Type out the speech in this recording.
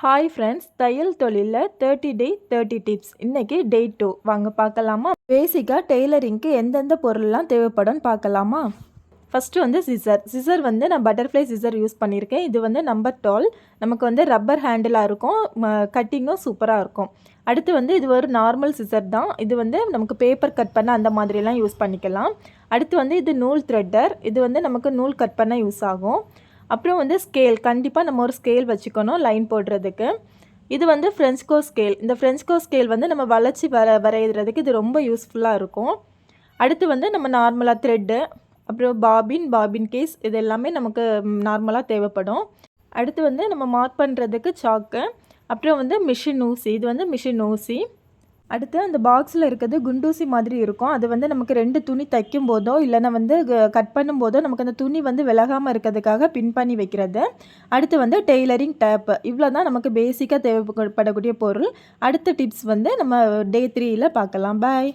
Hi friends, தையல் தொழிலில் 30 டே 30 tips. இன்றைக்கி டே 2 வாங்க பார்க்கலாமா. பேசிக்காக டெய்லரிங்க்கு எந்தெந்த பொருள்லாம் தேவைப்படும்னு பார்க்கலாமா. ஃபஸ்ட்டு வந்து சிசர் வந்து நான் பட்டர்ஃப்ளை சிசர் யூஸ் பண்ணியிருக்கேன். இது வந்து நம்பர் 12. நமக்கு வந்து ரப்பர் ஹேண்டிலாக இருக்கும், கட்டிங்கும் சூப்பராக இருக்கும். அடுத்து வந்து இது ஒரு நார்மல் சிசர் தான். இது வந்து நமக்கு பேப்பர் கட் பண்ண அந்த மாதிரிலாம் யூஸ் பண்ணிக்கலாம். அடுத்து வந்து இது நூல் த்ரெட்டர். இது வந்து நமக்கு நூல் கட் பண்ண யூஸ் ஆகும். அப்புறம் வந்து ஸ்கேல், கண்டிப்பாக நம்ம ஒரு ஸ்கேல் வச்சுக்கணும் லைன் போடுறதுக்கு. இது வந்து ஃப்ரெஞ்ச்கோ ஸ்கேல். இந்த ஃப்ரெஞ்ச்கோ ஸ்கேல் வந்து நம்ம வளைச்சி வரைகிறதுக்கு இது ரொம்ப யூஸ்ஃபுல்லாக இருக்கும். அடுத்து வந்து நம்ம நார்மலாக த்ரெட்டு, அப்புறம் பாபின் கேஸ், இது எல்லாமே நமக்கு நார்மலாக தேவைப்படும். அடுத்து வந்து நம்ம மார்க் பண்ணுறதுக்கு சாக்கு, அப்புறம் வந்து மிஷின் ஊசி. இது வந்து மிஷின் ஊசி. அடுத்து அந்த பாக்ஸில் இருக்கிறது குண்டூசி மாதிரி இருக்கும். அது வந்து நமக்கு 2 துணி தைக்கும் போதோ இல்லைன்னா வந்து கட் பண்ணும்போதோ நமக்கு அந்த துணி வந்து விலகாமல் இருக்கிறதுக்காக பின் பண்ணி வைக்கிறது. அடுத்து வந்து டெய்லரிங் டேப்பு. இவ்வளோ தான் நமக்கு பேசிக்காக தேவைப்படக்கூடிய பொருள். அடுத்த டிப்ஸ் வந்து நம்ம டே 3ல் பார்க்கலாம். பாய்.